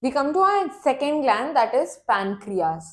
We come to our second gland, that is pancreas.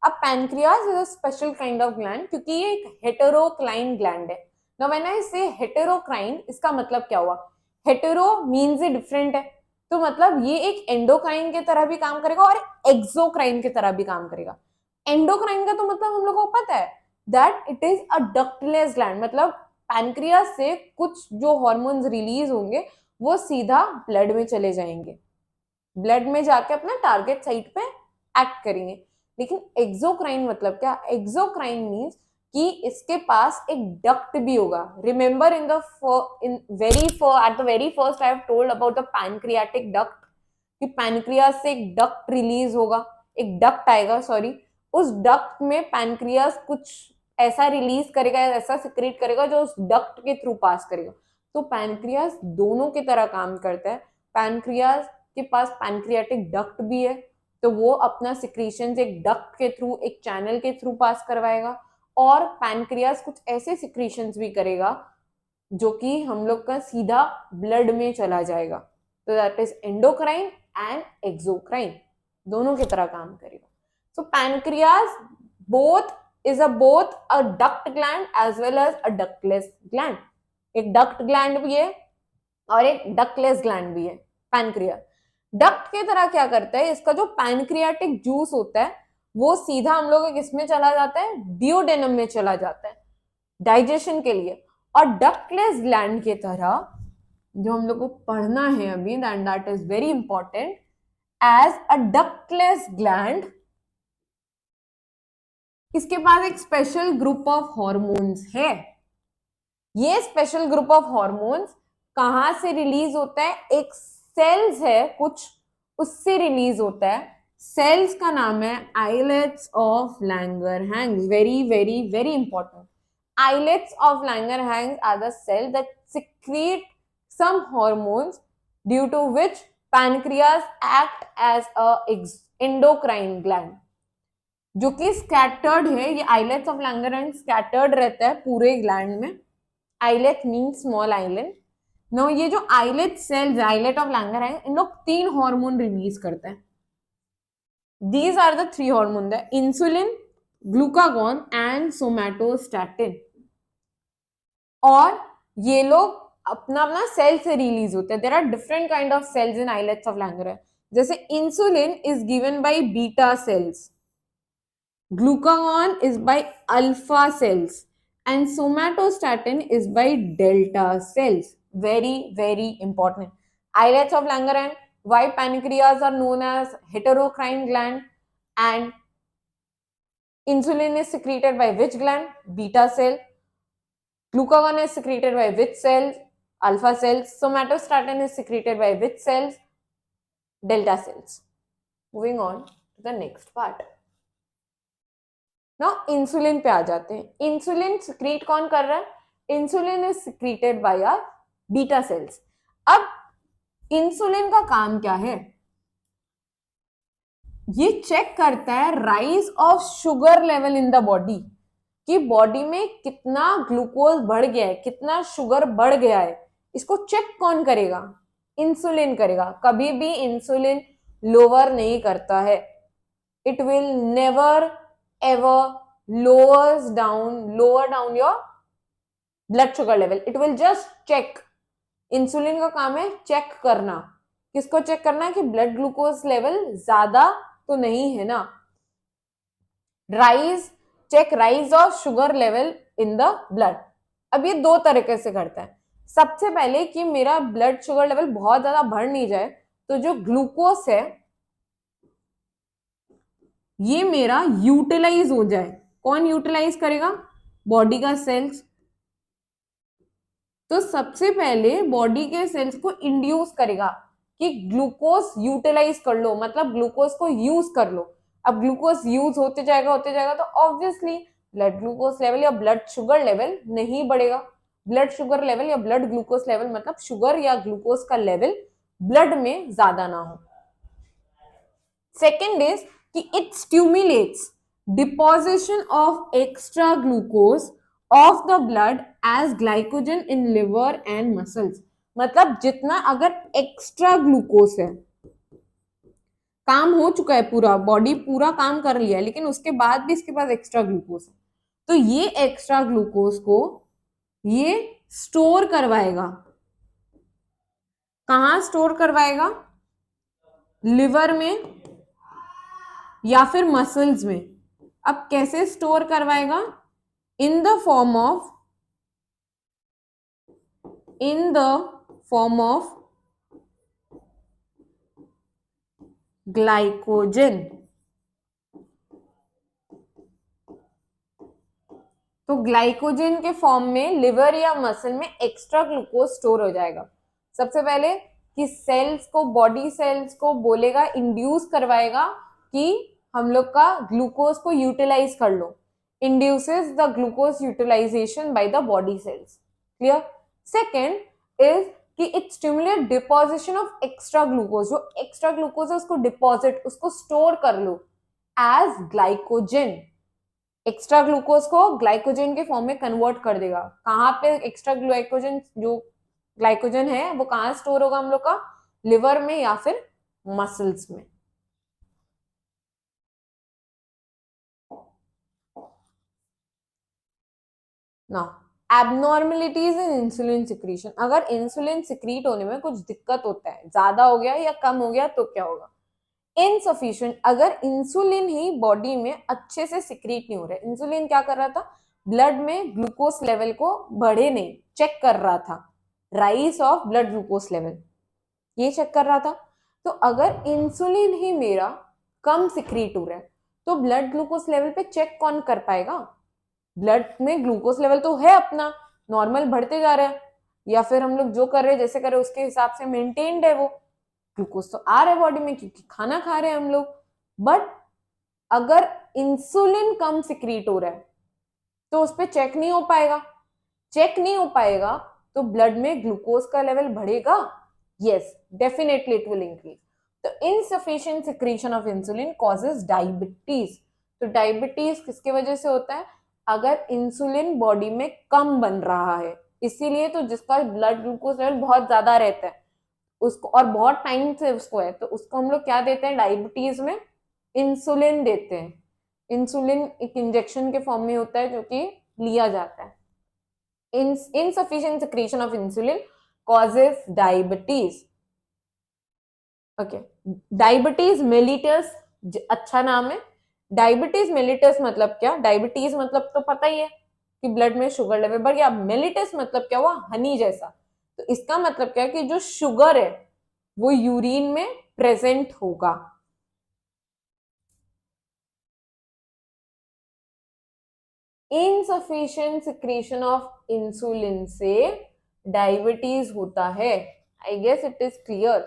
अब pancreas is a special kind of gland क्योंकि ये एक heterocrine gland है. Now when I say heterocrine, इसका मतलब क्या हुआ? Hetero means ये different है, तो मतलब ये एक endocrine के तरह भी काम करेगा और exocrine के तरह भी काम करेगा. Endocrine का तो मतलब हम लोगों को पता है that it is a ductless gland, मतलब पैनक्रियास से कुछ जो हार्मोन्स रिलीज होंगे वो सीधा ब्लड में चले जाएंगे, ब्लड में जाके अपना टारगेट साइट पे एक्ट करेंगे. लेकिन एक्सोक्राइन मतलब क्या? एक्सोक्राइन मीन्स कि इसके पास एक डक्ट भी होगा. Remember in the at the very first I have told about the pancreatic duct कि पैनक्रियास से एक डक्ट रिलीज होगा, एक डक्ट आएगा, सॉरी. उस डक्ट में पैनक्रियास कुछ ऐसा रिलीज करेगा, ऐसा सिक्रेट करेगा जो उस डक्ट के थ्रू पास करेगा. तो पैनक्रियास दोनों की तरह काम करता है. पैनक्रियास के पास पैनक्रियाटिक डक्ट भी है, तो वो अपना सिक्रीशन एक डक्ट के थ्रू, एक चैनल के थ्रू पास करवाएगा. और पैनक्रियास कुछ ऐसे सिक्रीशन भी करेगा जो कि हम लोग का सीधा ब्लड में चला जाएगा. तो that is endocrine and exocrine, दोनों की तरह काम करेगा. सो pancreas both a duct gland as well as a ductless gland. एक डक्ट ग्लैंड भी है और एक डक्टलेस ग्लैंड भी है पैनक्रियास. डक्ट की तरह क्या करता है, इसका जो पैनक्रियाटिक जूस होता है वो सीधा हम लोग किसमें चला जाता है? डियोडेनम में चला जाता है डाइजेशन के लिए. और डक्टलेस ग्लैंड की तरह जो हम लोग को पढ़ना है अभी, that is very important, as a ductless gland इसके पास एक स्पेशल ग्रुप ऑफ हॉर्मोन्स है. ये स्पेशल ग्रुप ऑफ हॉर्मोन्स कहां से रिलीज होता है? एक सेल्स है कुछ, उससे रिलीज होता है. सेल्स का नाम है islets of Langerhans. Very very very important. islets of Langerhans are the cells that secrete some hormones due to which pancreas act as a endocrine gland. जो कि स्कैटर्ड है, ये islets of Langerhans स्कैटर्ड रहता है पूरे gland में. Islet mean small island. No ये जो islet cells, islet of Langerhans, इन लोग 3 हार्मोन रिलीज करते हैं. These are the 3 hormone, the insulin, glucagon and somatostatin. और ये लोग अपना अपना सेल से रिलीज होते हैं. There are different kind of cells in islets of Langerhans. जैसे insulin is given by beta cells, glucagon is by alpha cells, and somatostatin is by delta cells. Very very important. Islets of Langerhans. Why pancreas are known as heterocrine gland, and insulin is secreted by which gland? Beta cell. Glucagon is secreted by which cells? Alpha cells. Somatostatin is secreted by which cells? Delta cells. Moving on to the next part. ना insulin पे आ जाते हैं. Insulin secrete कौन कर रहा है? Insulin is secreted by our beta cells. अब insulin का काम क्या है? ये चेक करता है rise of sugar level in the body, कि बॉडी में कितना ग्लूकोज बढ़ गया है, कितना शुगर बढ़ गया है. इसको चेक कौन करेगा? इंसुलिन करेगा. कभी भी इंसुलिन लोअर नहीं करता है. It will never ever lower down your blood sugar level. It will just check. Insulin का काम है चेक करना. किसको चेक करना? कि ब्लड ग्लूकोज लेवल ज्यादा तो नहीं है ना. Check rise of sugar level in the blood. अब ये 2 तरीके से करता है. सबसे पहले कि मेरा ब्लड शुगर लेवल बहुत ज्यादा बढ़ नहीं जाए, तो जो ग्लूकोज है ये मेरा यूटिलाइज हो जाए. कौन यूटिलाइज करेगा? बॉडी का सेल्स. तो सबसे पहले बॉडी के सेल्स को इंड्यूस करेगा कि ग्लूकोज यूटिलाइज कर लो, मतलब ग्लूकोज को यूज कर लो. अब ग्लूकोज यूज होते जाएगा तो ऑब्वियसली ब्लड ग्लूकोज लेवल या ब्लड शुगर लेवल नहीं बढ़ेगा. ब्लड शुगर लेवल या ब्लड ग्लूकोज लेवल मतलब शुगर या ग्लूकोज का लेवल ब्लड में ज्यादा ना हो. सेकेंड इज कि it stimulates deposition of extra glucose of the blood as glycogen in liver and muscles. मतलब जितना अगर एक्स्ट्रा ग्लूकोज है, काम हो चुका है, पूरा बॉडी पूरा काम कर लिया है, लेकिन उसके बाद भी इसके पास एक्स्ट्रा ग्लूकोज है, तो ये एक्स्ट्रा ग्लूकोज को ये स्टोर करवाएगा। कहाँ स्टोर करवाएगा? लिवर में या फिर मसल्स में। अब कैसे स्टोर करवाएगा? In the form of glycogen. तो ग्लाइकोजन के फॉर्म में लिवर या मसल में एक्स्ट्रा ग्लूकोज स्टोर हो जाएगा। सबसे पहले कि सेल्स को, बॉडी सेल्स को बोलेगा, इंड्यूस करवाएगा कि हम लोग का ग्लूकोज को यूटिलाइज कर लो, induces the glucose utilization by the body cells. Clear? Second is कि it stimulate deposition of extra glucose. जो एक्स्ट्रा ग्लूकोज है उसको डिपॉजिट, उसको स्टोर कर लो एज ग्लाइकोजन। एक्स्ट्रा ग्लूकोज को ग्लाइकोजन के फॉर्म में कन्वर्ट कर देगा। कहाँ पे एक्स्ट्रा ग्लाइकोजन, जो ग्लाइकोजन है वो कहाँ स्टोर होगा हम लोग का? लिवर में या फिर मसल्स में। नाउ एबनॉर्मेलिटीज इन इंसुलिन सिक्रीशन। अगर इंसुलिन सिक्रीट होने में कुछ दिक्कत होता है, ज्यादा हो गया या कम हो गया, तो क्या होगा? इनसफिशिएंट, अगर इंसुलिन ही बॉडी में अच्छे से सिक्रीट नहीं हो रहा है, इंसुलिन क्या कर रहा था? ब्लड में ग्लूकोज लेवल को बढ़े नहीं, चेक कर रहा था, rise of blood glucose level, ये चेक कर रहा था। तो अगर इंसुलिन ही मेरा कम सिक्रीट हो रहा है, तो ब्लड ग्लूकोज लेवल पे चेक कौन कर पाएगा? ब्लड में ग्लूकोज लेवल तो है अपना, नॉर्मल बढ़ते जा रहा है, या फिर हम लोग जो कर रहे हैं, जैसे कर रहे हैं उसके हिसाब से मेंटेन्ड है, वो ग्लूकोज तो आ रहा है बॉडी में क्योंकि खाना खा रहे हैं हम लोग। बट अगर इंसुलिन कम सिक्रीट हो रहा है तो उस पर चेक नहीं हो पाएगा। चेक नहीं हो पाएगा तो ब्लड में ग्लूकोज का लेवल बढ़ेगा? Yes, definitely it will increase. तो insufficient secretion of insulin causes diabetes. तो डायबिटीज किसकी वजह से होता है? अगर इंसुलिन बॉडी में कम बन रहा है, इसीलिए तो जिसका ब्लड ग्लूकोज लेवल बहुत ज्यादा रहता है उसको, और बहुत टाइम से उसको है, तो उसको हम लोग क्या देते हैं डायबिटीज में? इंसुलिन देते हैं। इंसुलिन एक इंजेक्शन के फॉर्म में होता है जो कि लिया जाता है। insufficient secretion of insulin causes diabetes. Okay, diabetes mellitus, अच्छा नाम है। डायबिटीज मेलिटस मतलब क्या? डायबिटीज मतलब तो पता ही है कि ब्लड में शुगर लेवल बढ़ गया। मेलिटस मतलब क्या हुआ? हनी जैसा। तो इसका मतलब क्या है कि जो शुगर है वो यूरिन में प्रेजेंट होगा। इनसफिशिएंट सिक्रीशन ऑफ इंसुलिन से डायबिटीज होता है। I guess it is clear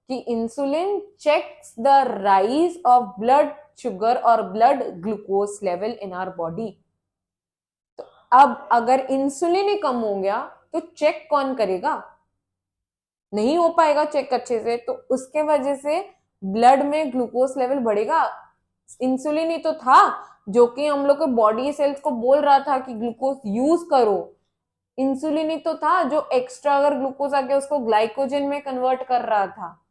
कि insulin checks the rise of blood sugar और blood glucose level in our body. तो अब अगर इंसुलिन ही कम हो गया तो चेक कौन करेगा? नहीं हो पाएगा चेक अच्छे से, तो उसके वजह से ब्लड में ग्लूकोज लेवल बढ़ेगा। इंसुलिन ही तो था जो कि हम लोग के बॉडी सेल्स को बोल रहा था कि ग्लूकोज यूज करो। इंसुलिन ही तो था जो एक्स्ट्रा अगर ग्लूकोज आ गया उसको ग्लाइकोजन में कन्वर्ट कर रहा था।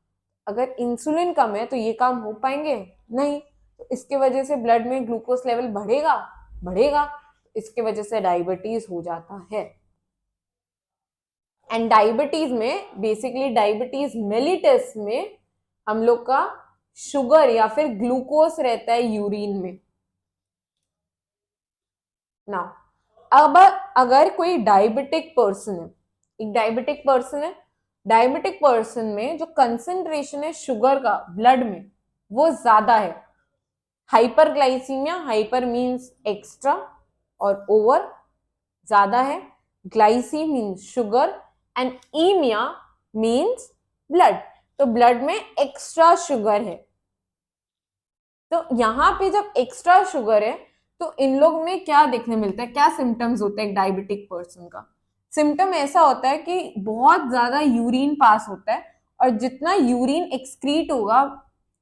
अगर इंसुलिन कम है तो ये काम हो पाएंगे नहीं, तो इसके वजह से ब्लड में ग्लूकोज लेवल बढ़ेगा बढ़ेगा, इसके वजह से डायबिटीज हो जाता है। एंड डायबिटीज में बेसिकली डायबिटीज मेलिटस में हम लोग का शुगर या फिर ग्लूकोज रहता है यूरिन में। ना अब अगर कोई डायबिटिक पर्सन है, एक डायबिटिक पर्सन है, डायबिटिक पर्सन में जो कंसेंट्रेशन है शुगर का ब्लड में वो ज्यादा है। हाइपरग्लाइसीमिया, हाइपर मीन्स एक्स्ट्रा और ओवर ज्यादा है, glyce means sugar and emia means blood. तो ब्लड में एक्स्ट्रा शुगर है। तो यहां पे जब एक्स्ट्रा शुगर है तो इन लोग में क्या देखने मिलता है, क्या सिम्टम्स होता है एक डायबिटिक पर्सन का? सिम्टम ऐसा होता है कि बहुत ज्यादा यूरिन पास होता है, और जितना यूरिन एक्सक्रीट होगा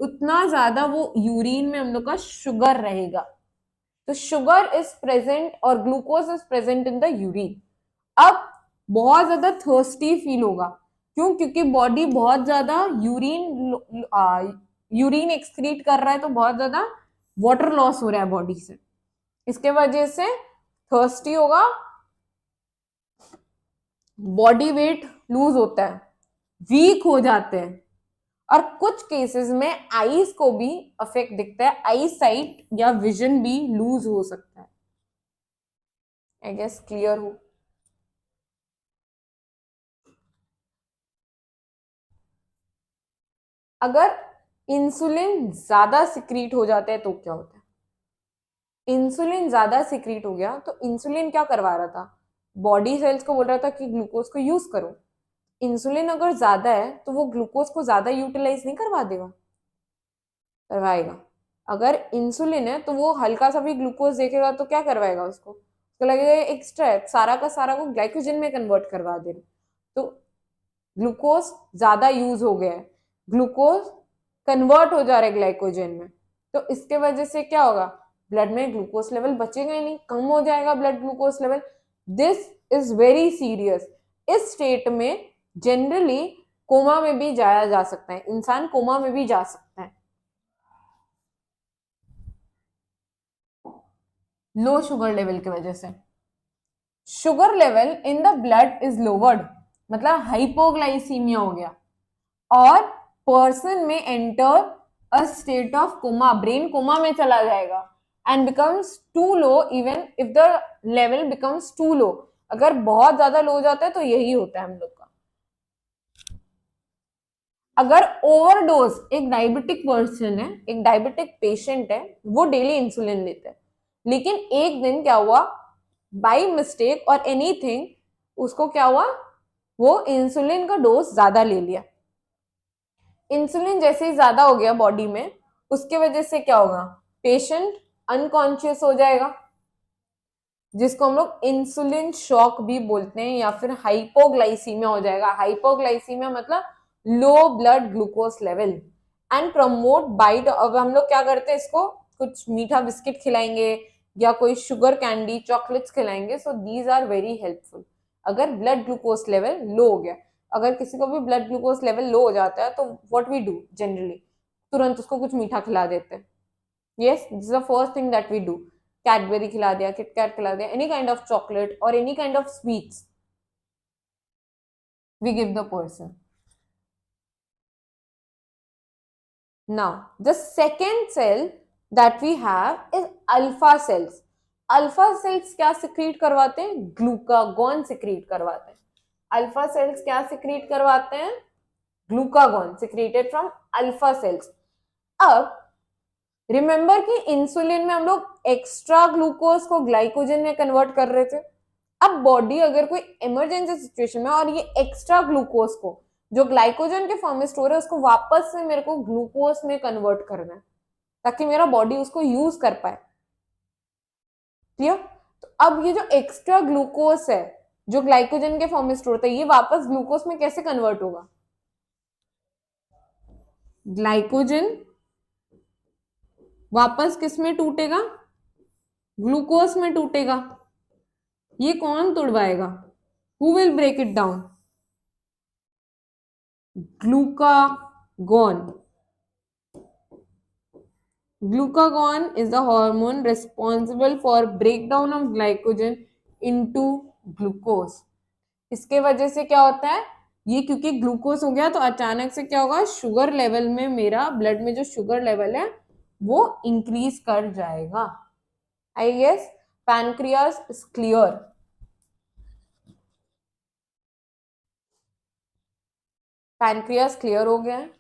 उतना ज्यादा वो यूरिन में हम लोग का शुगर रहेगा। तो शुगर इज प्रेजेंट और glucose is present in the urine. अब बहुत ज्यादा थर्स्टी फील होगा। क्यों? क्योंकि बॉडी बहुत ज्यादा यूरिन एक्सक्रीट कर रहा है तो बहुत ज्यादा वाटर लॉस हो रहा है बॉडी से, इसके वजह से थर्स्टी होगा, बॉडी वेट लूज होता है, वीक हो जाते हैं, और कुछ केसेस में आईज को भी अफेक्ट दिखता है, आई साइट या विजन भी लूज हो सकता है। आई गेस क्लियर हो। अगर इंसुलिन ज्यादा सिक्रीट हो जाता है तो क्या होता है? इंसुलिन ज्यादा सिक्रीट हो गया तो इंसुलिन क्या करवा रहा था? बॉडी सेल्स को बोल रहा था कि ग्लूकोज को यूज करो। इंसुलिन अगर ज्यादा है तो वो ग्लूकोज को ज्यादा यूटिलाइज नहीं करवा देगा? करवाएगा। अगर इंसुलिन है तो वो हल्का सा भी ग्लूकोज देखेगा तो क्या करवाएगा? उसको लगेगा एक्स्ट्रा है, सारा का सारा को ग्लाइकोजन में कन्वर्ट करवा दे। तो ग्लूकोज ज्यादा यूज हो गया है, ग्लूकोज कन्वर्ट हो जा रहा है ग्लाइकोजन में, तो इसके वजह से क्या होगा? ब्लड में ग्लूकोज लेवल बचेगा ही नहीं, कम हो जाएगा blood glucose level. This is very serious. इस स्टेट में जनरली कोमा में भी जाया जा सकता है, इंसान कोमा में भी जा सकता है। लो शुगर लेवल की वजह से sugar level in the blood is lowered, मतलब हाइपोग्लाइसीमिया हो गया, और पर्सन में enter a state of coma, brain coma में चला जाएगा, and becomes too low even if the level becomes too low. अगर बहुत ज्यादा लो हो जाता है तो यही होता है हम लोग का। अगर ओवरडोज, एक डायबिटिक पर्सन है, एक डायबिटिक पेशेंट है, वो डेली इंसुलिन लेते हैं, लेकिन एक दिन क्या हुआ, बाय मिस्टेक और एनीथिंग, उसको क्या हुआ, वो इंसुलिन का डोज ज्यादा ले लिया। इंसुलिन जैसे ही ज्यादा हो गया बॉडी में, उसके वजह से क्या होगा? पेशेंट अनकॉन्शियस हो जाएगा, जिसको हम लोग इंसुलिन शॉक भी बोलते हैं, या फिर हाइपोग्लाइसीमिया हो जाएगा। हाइपोग्लाइसीमिया मतलब low blood glucose level, and promote bite. अब हम लोग क्या करते हैं, इसको कुछ मीठा बिस्किट खिलाएंगे या कोई शुगर कैंडी चॉकलेट्स खिलाएंगे, so these are very helpful. अगर ब्लड ग्लूकोज लेवल लो हो गया, अगर किसी को भी ब्लड ग्लूकोज लेवल लो हो जाता है तो व्हाट वी डू जनरली, तुरंत उसको कुछ मीठा खिला देते हैं। Yes, this is the first thing that we do. Cadbury खिला दिया, किटकैट खिला दिया, एनी काइंड ऑफ चॉकलेट और any kind of sweets we give the person. Now the second cell that we have is alpha cells. Alpha cells क्या secrete करवाते हैं? Glucagon secrete करवाते हैं। अल्फा सेल्स क्या सिक्रीट करवाते हैं? Glucagon secreted from alpha cells. अब remember कि इंसुलिन में हम लोग एक्स्ट्रा ग्लूकोज को ग्लाइकोजन में कन्वर्ट कर रहे थे। अब बॉडी अगर कोई इमरजेंसी सिचुएशन में और ये एक्स्ट्रा ग्लूकोज को जो ग्लाइकोजन के फॉर्म में स्टोर है उसको वापस से मेरे को ग्लूकोज में कन्वर्ट करना है, ताकि मेरा बॉडी उसको यूज कर पाए। क्लियर? तो अब ये जो एक्स्ट्रा ग्लूकोज है जो ग्लाइकोजन के फॉर्म में स्टोर था, ये वापस ग्लूकोज में कैसे कन्वर्ट होगा? ग्लाइकोजन वापस किस में टूटेगा? ग्लूकोज में टूटेगा। ये कौन तोड़वाएगा? Who will break it down? Glucagon. Glucagon is the hormone responsible for breakdown of glycogen into glucose. इसके वजह से क्या होता है, ये क्योंकि ग्लूकोज हो गया तो अचानक से क्या होगा, शुगर लेवल में, मेरा ब्लड में जो शुगर लेवल है वो इंक्रीज कर जाएगा। I guess pancreas is clear. Pancreas clear हो गया है।